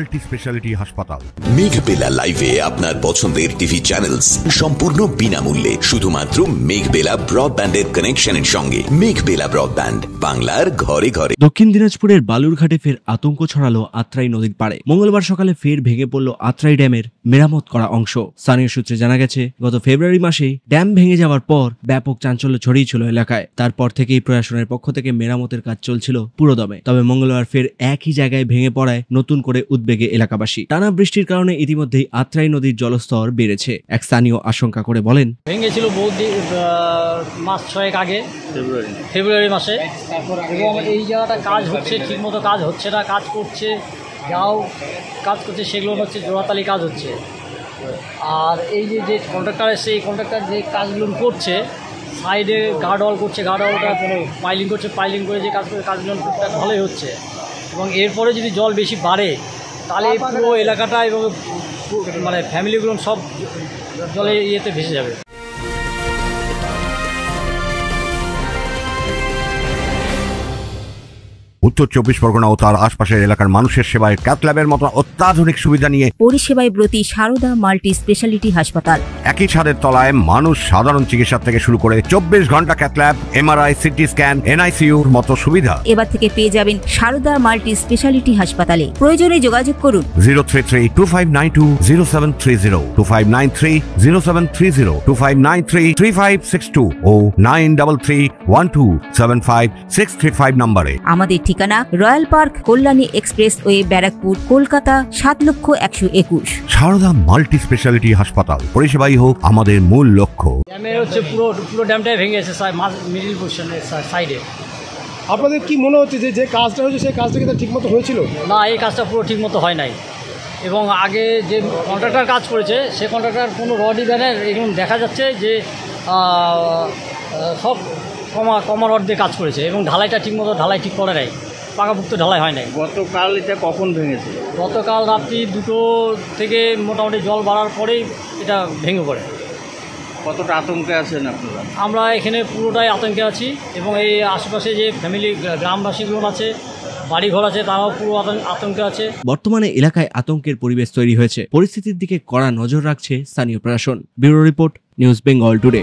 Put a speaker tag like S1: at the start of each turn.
S1: Multi speciality হাসপাতাল।
S2: মেঘবেলা লাইভে আপনার পছন্দের টিভি চ্যানেলস সম্পূর্ণ বিনামূল্যে শুধুমাত্র মেঘবেলা ব্রডব্যান্ডের কানেকশনের সঙ্গে। মেঘবেলা ব্রডব্যান্ড, বাংলার ঘরে ঘরে।
S3: দক্ষিণ দিনাজপুরের বালুরঘাটে ফের আতঙ্ক ছড়ালো আত্রাই নদীর পাড়ে। মঙ্গলবার সকালে ফের ভেঙে পড়ল আত্রাই ড্যামের মেরামত করা অংশ। স্থানীয় সূত্রে জানা গেছে, গত ফেব্রুয়ারি মাসেই ড্যাম ভেঙে যাওয়ার পর ব্যাপক চাঞ্চল্য ছড়িয়েছিল এলাকায়। তারপর থেকেই প্রশাসনের পক্ষ থেকে মেরামতের কাজ চলছিল পুরোদমে। তবে মঙ্গলবার ফের একই জায়গায় ভেঙে পড়ায় নতুন করে উদ্বেগে এলাকাবাসী। টানা বৃষ্টির কারণে ইতিমধ্যেই আত্রাই নদীর জলস্তর বেড়েছে। এক স্থানীয় আশঙ্কা করে বলেন,
S4: ভেঙেছিল মাস 6 আগে, ফেব্রুয়ারি মাসে। এবং এই জায়গাটা কাজ হচ্ছে, ঠিকমতো কাজ হচ্ছে না। কাজ করছে, যাও কাজ করছে, সেগুলো হচ্ছে জোড়াতালি কাজ হচ্ছে। আর এই যে কন্ট্রাক্টর এসে এই কন্ট্রাক্টর যে কাজগুলো করছে, সাইডে গার্ডওয়াল করছে, গার্ডওয়ালটা পাইলিং করছে, পাইলিং করে যে কাজ করে কাজগুলো টুকটাক ভালোই হচ্ছে। এবং এরপরে যদি জল বেশি বাড়ে তাহলে পুরো এলাকাটা এবং মানে ফ্যামিলিগুলো সব জলে ইয়েতে ভেসে যাবে।
S1: উত্তর 24 পরগনা ও তার আশপাশের এলাকার মানুষের সেবায় ক্যাথ ল্যাবের মতো অত্যাধুনিক সুবিধা নিয়ে
S5: পরিষেবায় ব্রতী সারদা মাল্টি স্পেশালিটি হাসপাতাল।
S1: একই ছাদের তলায় মানুষ সাধারণ চিকিৎসা থেকে শুরু করে 24 ঘন্টা cath lab, MRI, CT scan, এনআইসিইউর মতো সুবিধা
S5: এবার থেকে পেয়ে যাবেন সারদা মাল্টি স্পেশালিটি হাসপাতালে। প্রয়োজনে যোগাযোগ করুন
S1: 033-2592-0730, 2593-0730, 2593-3562 ও 9331275635 নম্বরে।
S5: আমাদের ঠিকানা royal park, Kalyani expressway, Barrackpore, Kolkata 7,01,21।
S1: Sarada multi speciality হাসপাতাল, পরিষেবাই হোক আমাদের মূল লক্ষ্য।
S4: ড্যামের হচ্ছে পুরো ড্যামটাই ভেঙে গেছে মিডিল পোর্শনের সাইডে।
S6: আপনাদের কি মনে হচ্ছে যে কাজটা হয়েছে সেই কাজটা কি ঠিকমতো হয়েছিল?
S4: না, এই কাজটা পুরো ঠিকমতো হয় নাই। এবং আগে যে কন্ট্রাক্টর কাজ করেছে সে কন্ট্রাক্টর কোনো রডই ব্যানের এরকম দেখা যাচ্ছে যে সব কমা রড দিয়ে কাজ করেছে এবং ঢালাইটা ঠিকমতো ঢালাই ঠিক করে নাই, পাকাপুক্ত ঢালাই হয় নাই।
S7: গতকাল এটা কখন ভেঙেছে?
S4: গতকাল রাত্রি 2টো থেকে মোটামুটি জল বাড়ার পরেই এটা ভেঙে পড়ে।
S7: কতটা আতঙ্কে আছেন আপনারা?
S4: আমরা এখানে পুরোটাই আতঙ্কে আছি এবং এই আশেপাশে যে ফ্যামিলি গ্রামবাসীগুলো আছে, বাড়িঘর আছে, তারাও পুরো আতঙ্কে আছে।
S3: বর্তমানে এলাকায় আতঙ্কের পরিবেশ তৈরি হয়েছে। পরিস্থিতির দিকে কড়া নজর রাখছে স্থানীয় প্রশাসন। Bureau report, news Bengal today.